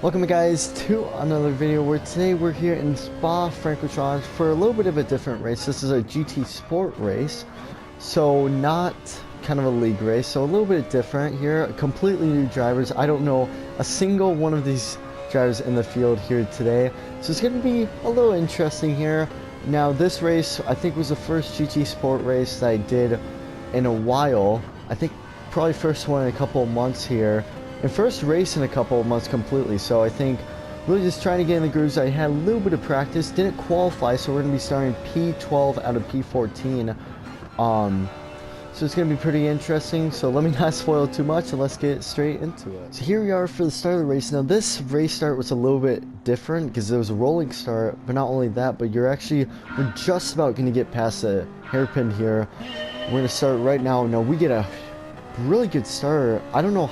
Welcome guys to another video where today we're here in Spa-Francorchamps for a little bit of a different race. This is a GT Sport race, so not kind of a league race, so a little bit different here. Completely new drivers. I don't know a single one of these drivers in the field here today, so it's going to be a little interesting here. Now this race I think was the first GT Sport race that I did in a while. I think probably first one in a couple of months here. And first race in a couple of months completely, so I think really just trying to get in the grooves. I had a little bit of practice, didn't qualify, so we're going to be starting P12 out of P14. So it's going to be pretty interesting, so let me not spoil too much and let's get straight into it. So here we are for the start of the race. Now this race start was a little bit different because it was a rolling start, but not only that, but we're just about going to get past the hairpin here. We're going to start right now. Now we get a really good start. I don't know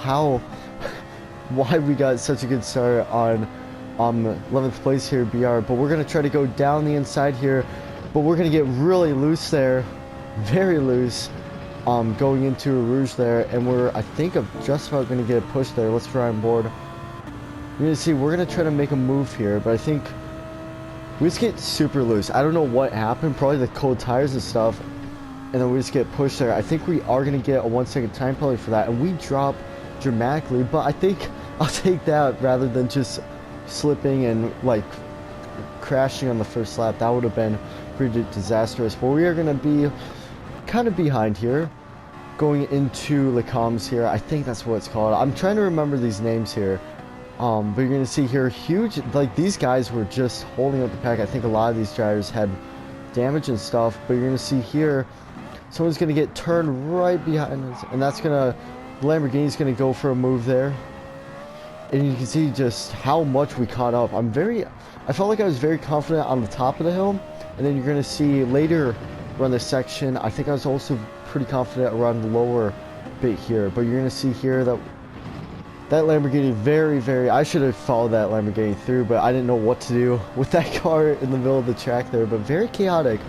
why we got such a good start on 11th place here, BR, but we're going to try to go down the inside here, but we're going to get really loose there, very loose, going into a Rouge there, and I think I'm just about going to get a push there. Let's try on board. You're going to see we're going to try to make a move here, but I think we just get super loose. I don't know what happened, probably the cold tires and stuff, and then we just get pushed there. I think we are going to get a 1 second time penalty for that, and we drop dramatically, but I think I'll take that rather than just slipping and like crashing on the first lap. That would have been pretty disastrous. But we are going to be kind of behind here going into Les Combs here. I think that's what it's called. I'm trying to remember these names here, but you're going to see here huge, like these guys were just holding up the pack. I think a lot of these drivers had damage and stuff, but you're going to see here someone's going to get turned right behind us, and that's going to Lamborghini's going to go for a move there, and you can see just how much we caught up. I felt like I was very confident on the top of the hill, and then you're going to see later around this section, I think I was also pretty confident around the lower bit here, but you're going to see here that Lamborghini I should have followed that Lamborghini through, but I didn't know what to do with that car in the middle of the track there, but very chaotic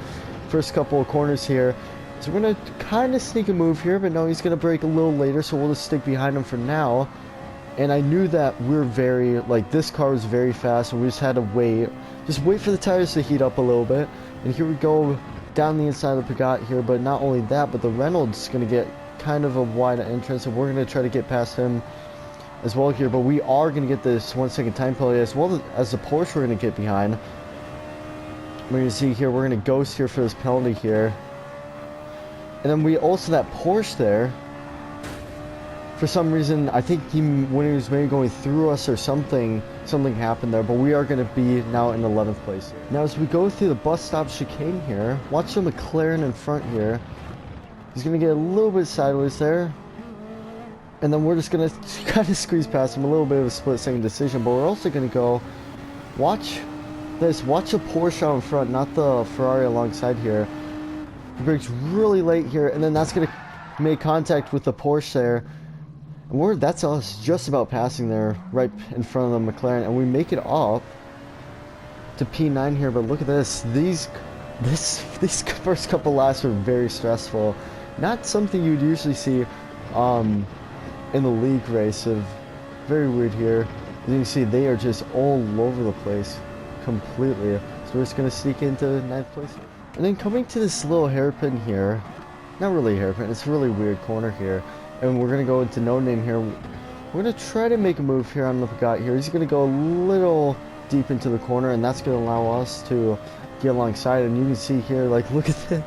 first couple of corners here. So we're going to kind of sneak a move here, but no, he's going to brake a little later, so we'll just stick behind him for now. And I knew that this car was very fast, and we just had to wait for the tires to heat up a little bit. And here we go down the inside of the Peugeot here, but not only that, but the Renault's is going to get kind of a wide entrance, and we're going to try to get past him as well here. But we are going to get this 1 second time penalty, as well as the Porsche we're going to get behind. We're going to see here, we're going to ghost here for this penalty here. And then we also, that Porsche there, for some reason, I think when he was maybe going through us or something happened there, but we are going to be now in 11th place. Now as we go through the bus stop chicane here, watch the McLaren in front here. He's going to get a little bit sideways there. And then we're just going to kind of squeeze past him, a little bit of a split-second decision, but we're also going to go, watch this, watch the Porsche out in front, not the Ferrari alongside here. He brakes really late here, and then that's going to make contact with the Porsche there. And that's us just about passing there, right in front of the McLaren, and we make it up to P9 here. But look at this, these first couple laps were very stressful. Not something you'd usually see in the league race. Very weird here. As you can see, they are just all over the place completely. So we're just going to sneak into 9th place. And then coming to this little hairpin here, not really a hairpin, it's a really weird corner here, and we're going to go into no name here. We're going to try to make a move here on the Peugeot here. He's going to go a little deep into the corner, and that's going to allow us to get alongside. And you can see here, like, look at that.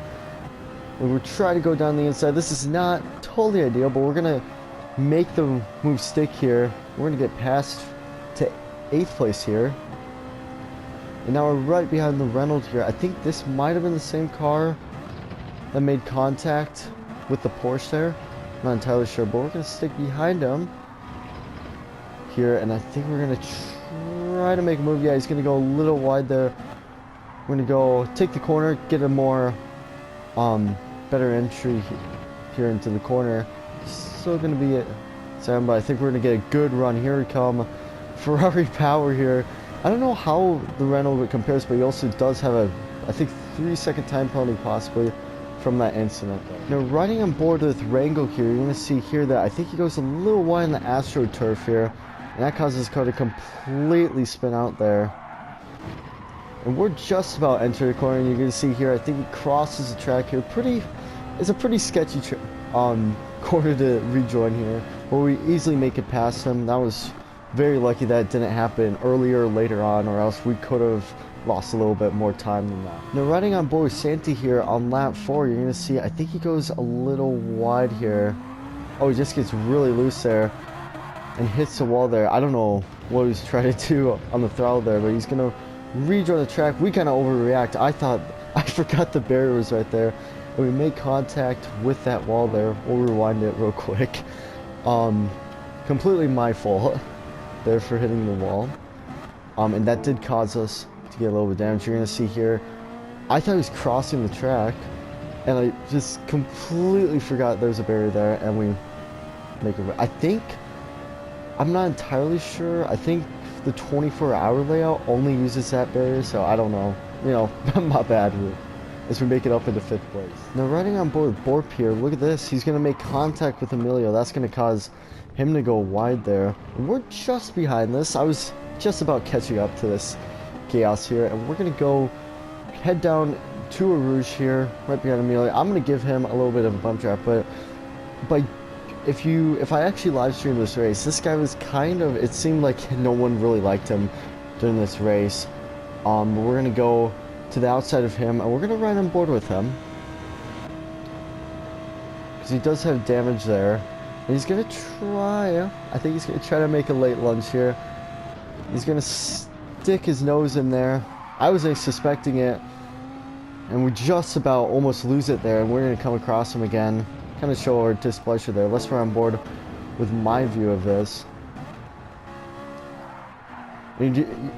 We're trying to go down the inside. This is not totally ideal, but we're going to make the move stick here. We're going to get past to 8th place here. And now we're right behind the Renault here. I think this might have been the same car that made contact with the Porsche there. I'm not entirely sure, but we're going to stick behind him here. And I think we're going to try to make a move. Yeah, he's going to go a little wide there. We're going to go take the corner, get a more better entry here into the corner. Still going to be at 7, but I think we're going to get a good run. Here we come. Ferrari power here. I don't know how the Renault compares, but he also does have I think 3 second time penalty possibly from that incident. Now riding on board with Rango here, you're going to see here that I think he goes a little wide in the AstroTurf here. And that causes his car to completely spin out there. And we're just about entering the corner, and you're going to see here, I think he crosses the track here. It's a pretty sketchy corner to rejoin here, where we easily make it past him. That was very lucky that it didn't happen earlier or later on, or else we could have lost a little bit more time than that. Now riding on board with Santi here on lap 4, you're going to see, I think he goes a little wide here. Oh, he just gets really loose there and hits the wall there. I don't know what he's trying to do on the throttle there, but he's going to rejoin the track. We kind of overreact. I forgot the barrier was right there, and we make contact with that wall there. We'll rewind it real quick. Completely my fault there for hitting the wall, and that did cause us to get a little bit damage. You're gonna see here, I thought he was crossing the track, and I just completely forgot there's a barrier there, and we make it. I'm not entirely sure. I think the 24-hour layout only uses that barrier, so I don't know. You know, my bad. As we make it up into 5th place. Now riding on board with Borp here, look at this. He's going to make contact with Emilio. That's going to cause him to go wide there. And we're just behind this. I was just about catching up to this chaos here. And we're going to go head down to a Rouge here, right behind Emilio. I'm going to give him a little bit of a bump trap, but if I actually live streamed this race, this guy was it seemed like no one really liked him during this race. But we're going to go to the outside of him, and we're going to ride on board with him, because he does have damage there. And he's going to try, I think he's going to try to make a late lunge here. He's going to stick his nose in there. I wasn't suspecting it, and we just about almost lose it there, and we're going to come across him again, kind of show our displeasure there. Let's ride on board with my view of this.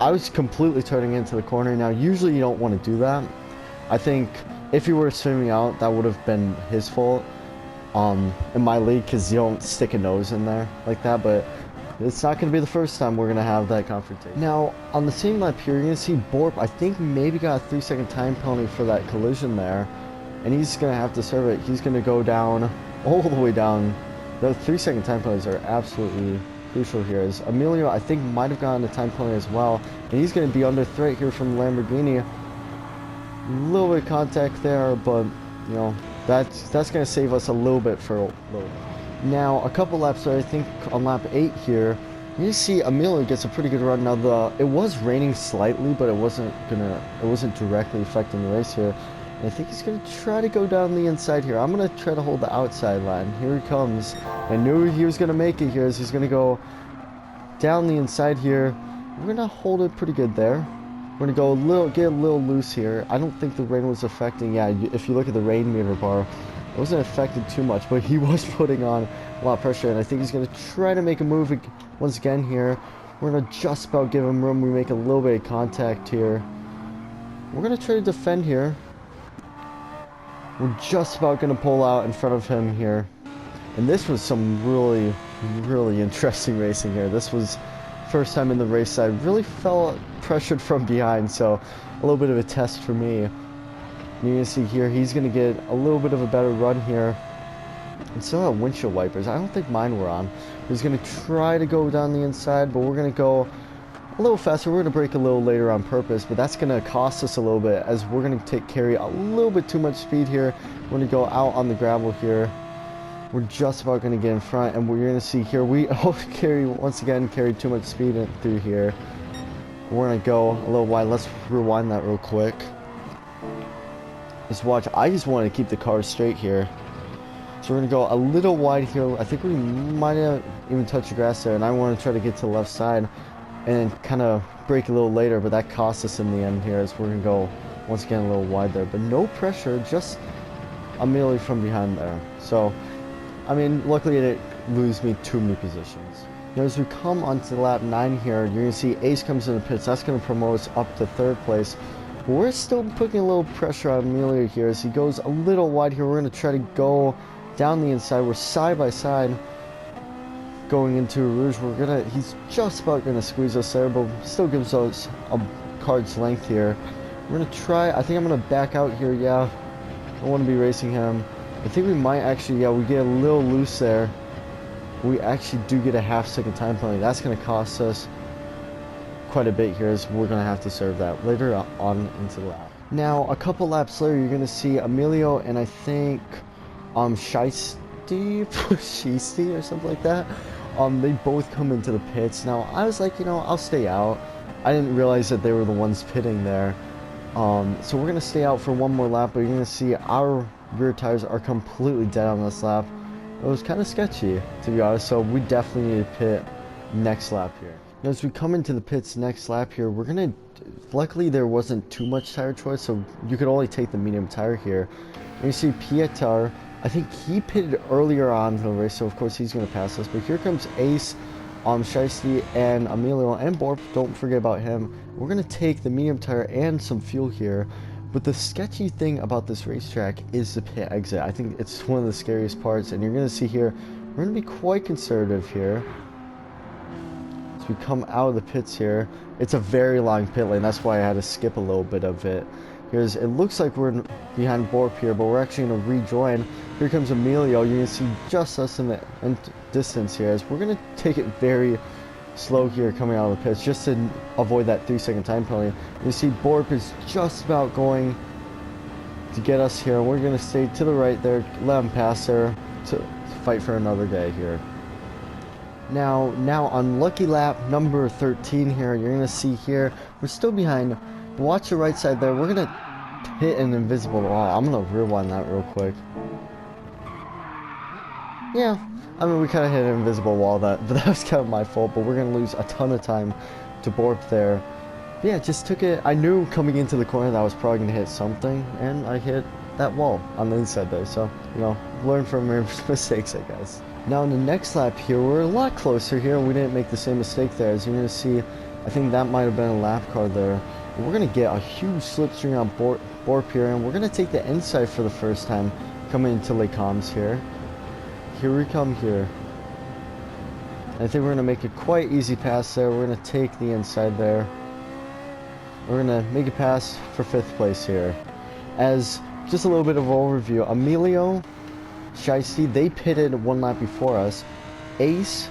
I was completely turning into the corner. Now, usually you don't want to do that. I think if you were swimming out, that would have been his fault in my league, because you don't stick a nose in there like that. But it's not going to be the first time we're going to have that confrontation. Now, on the same lap here, you're going to see Borp, I think, maybe got a 3-second time penalty for that collision there. And he's going to have to serve it. He's going to go down, all the way down. The 3-second time penalties are absolutely crucial here. As Emilio, I think, might have gotten a time penalty as well, and he's going to be under threat here from Lamborghini. A little bit of contact there, but you know, that's going to save us a little bit for a little. Now, a couple laps there, I think on lap 8 here, you see Emilio gets a pretty good run. Now it was raining slightly, but it wasn't directly affecting the race here. And I think he's going to try to go down the inside here. I'm going to try to hold the outside line. Here he comes. I knew he was going to make it here, as he's going to go down the inside here. We're going to hold it pretty good there. We're going to go get a little loose here. I don't think the rain was affecting. Yeah, if you look at the rain meter bar, it wasn't affected too much, but he was putting on a lot of pressure, and I think he's going to try to make a move once again here. We're going to just about give him room. We make a little bit of contact here. We're going to try to defend here. We're just about going to pull out in front of him here. And this was some really, really interesting racing here. This was first time in the race I really felt pressured from behind, so a little bit of a test for me. And you can see here, he's going to get a little bit of a better run here. And still have windshield wipers. I don't think mine were on. He's going to try to go down the inside, but we're going to go a little faster. We're going to brake a little later on purpose, but that's going to cost us a little bit, as we're going to carry a little bit too much speed here. We're going to go out on the gravel here. We're just about going to get in front, and we're going to see here, we once again carry too much speed through here. We're going to go a little wide. Let's rewind that real quick. Just watch. I just want to keep the car straight here. So we're going to go a little wide here. I think we might have even touched the grass there, and I want to try to get to the left side and kind of brake a little later, but that cost us in the end here, as we're going to go once again a little wide there. But no pressure, just Emilio from behind there. So, I mean, luckily it didn't lose me too many positions. Now, as we come onto lap 9 here, you're going to see Ace comes in the pits. That's going to promote us up to 3rd place. But we're still putting a little pressure on Emilio here as he goes a little wide here. We're going to try to go down the inside. We're side by side going into Rouge. He's just about gonna squeeze us there, but still gives us a card's length here. We're gonna try. I think I'm gonna back out here. Yeah, I want to be racing him. I think we might actually. Yeah, we get a little loose there. we actually do get a half-second time penalty. That's going to cost us quite a bit here, as we're going to have to serve that later on into the lap. Now, a couple laps later, you're going to see Emilio and I think Shiesty or something like that. They both come into the pits. Now, I was like, you know, I'll stay out. I didn't realize that they were the ones pitting there. So we're going to stay out for one more lap, but you're going to see our rear tires are completely dead on this lap. It was kind of sketchy, to be honest, so we definitely need to pit next lap here. Now, as we come into the pits next lap here, we're going to... Luckily, there wasn't too much tire choice, so you could only take the medium tire here. And you see Pietar, I think he pitted earlier on in the race, so of course he's going to pass us. But here comes Ace, Shiesty, and Emilio, and Borp. Don't forget about him. We're going to take the medium tire and some fuel here. But the sketchy thing about this racetrack is the pit exit. I think it's one of the scariest parts, and you're going to see here, we're going to be quite conservative here. As we come out of the pits here, it's a very long pit lane. That's why I had to skip a little bit of it. Here's, it looks like we're behind Borp here, but we're actually going to rejoin. Here comes Emilio. You're going to see just us in the distance here, as we're going to take it very slow here coming out of the pits, just to avoid that 3-second time penalty. You see Borp is just about going to get us here. We're going to stay to the right there, let him pass there to fight for another day here. Now on lucky lap number 13 here, you're going to see here, we're still behind. But watch the right side there. We're going to hit an invisible wall. I'm going to rewind that real quick. Yeah, I mean, we kind of hit an invisible wall, but that was kind of my fault. But we're going to lose a ton of time to Borp there. But yeah, just took it. I knew coming into the corner that I was probably going to hit something, and I hit that wall on the inside there. So, you know, learn from your mistakes, I guess. Now, in the next lap here, we're a lot closer here. We didn't make the same mistake there. As you're going to see, I think that might have been a lap car there. We're going to get a huge slipstream on Borp here, and we're going to take the inside for the first time coming into Les Combs here. Here we come here. I think we're going to make a quite easy pass there. We're going to take the inside there. We're going to make a pass for 5th place here. As just a little bit of overview, Emilio, Shiesty, they pitted one lap before us. Ace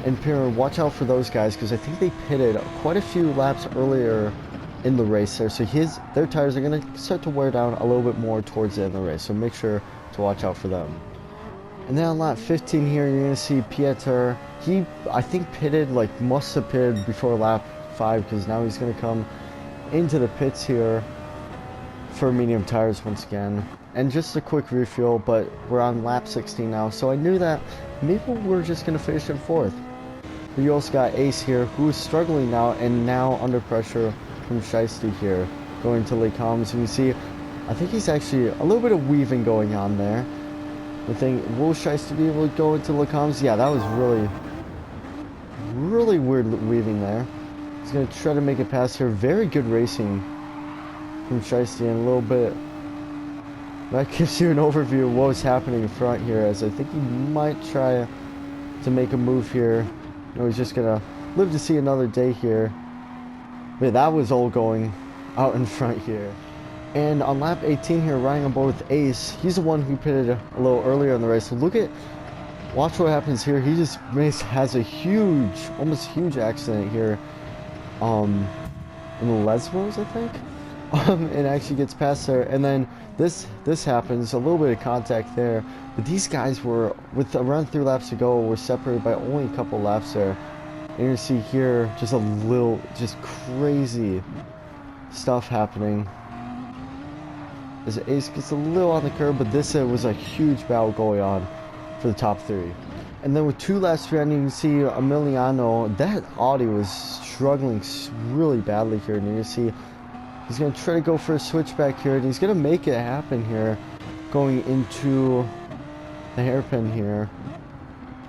and Pierre, watch out for those guys, because I think they pitted quite a few laps earlier in the race there. So their tires are going to start to wear down a little bit more towards the end of the race. So make sure to watch out for them. And then on lap 15 here, you're going to see Pietar. He, I think, must have pitted before lap 5, because now he's going to come into the pits here for medium tires once again. And just a quick refuel, but we're on lap 16 now, so I knew that maybe we're just going to finish in 4th. But you also got Ace here, who is struggling now, and now under pressure from Shiesty here, going to Les Combs. And you see, I think he's actually a little bit of weaving going on there. The thing, will Shiesty be able to go into Les Combs? Yeah, that was really weird weaving there. He's going to try to make it past here. Very good racing from Shiesty, and a little bit. That gives you an overview of what was happening in front here, as I think he might try to make a move here. No, he's just going to live to see another day here. But that was all going out in front here. And on lap 18 here, riding on board with Ace, he's the one who pitted a little earlier in the race. So watch what happens here. He just has a huge, almost huge accident here in Lesbos, I think. And actually gets past there. And then this happens, a little bit of contact there. But these guys were, with around 3 laps to go, were separated by only a couple laps there. And you see here, just crazy stuff happening. As Ace gets a little on the curb, but this was a huge battle going on for the top 3. And then with 2 laps remaining, you can see Emiliano, that Audi was struggling really badly here. And you see he's going to try to go for a switchback here, and he's going to make it happen here, going into the hairpin here.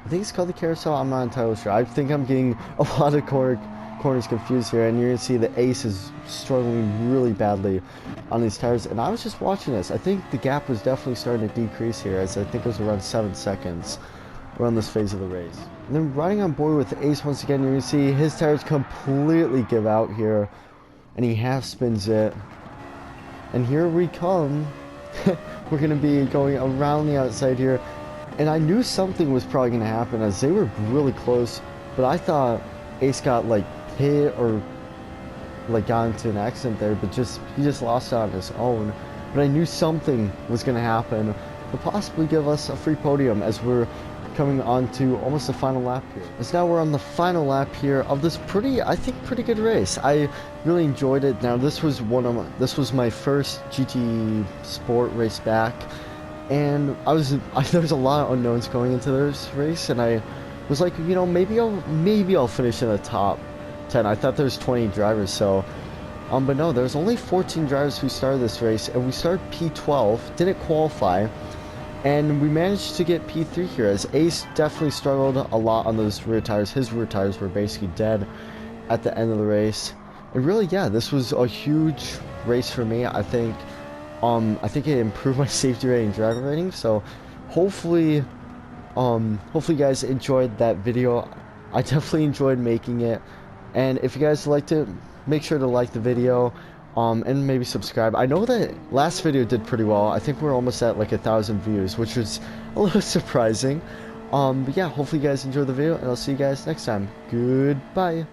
I think it's called the carousel, I'm not entirely sure. I think I'm getting a lot of corners confused here, and you're going to see the Ace is struggling really badly on these tires. And I was just watching this. I think the gap was definitely starting to decrease here, as I think it was around 7 seconds around this phase of the race. And then riding on board with the Ace once again, you're going to see his tires completely give out here, and he half spins it. And here we come. We're going to be going around the outside here. And I knew something was probably going to happen as they were really close, but I thought Ace got like hit or like got into an accident there, but he just lost out on his own. But I knew something was going to happen to possibly give us a free podium as we're coming on to almost the final lap here. As now we're on the final lap here of this I think pretty good race. I really enjoyed it. Now this was my first GT Sport race back, and there's a lot of unknowns going into this race, and I was like, you know, maybe I'll finish in the top 10. I thought there was 20 drivers, so but no, there's only 14 drivers who started this race, and we started P12, didn't qualify, and we managed to get P3 here, as Ace definitely struggled a lot on those rear tires. His rear tires were basically dead at the end of the race. And really, yeah, this was a huge race for me. I think it improved my safety rating and driver rating, so hopefully you guys enjoyed that video. I definitely enjoyed making it, and if you guys liked it, make sure to like the video, and maybe subscribe. I know that last video did pretty well. I think we're almost at like 1,000 views, which was a little surprising. But yeah, hopefully you guys enjoyed the video, and I'll see you guys next time. Goodbye.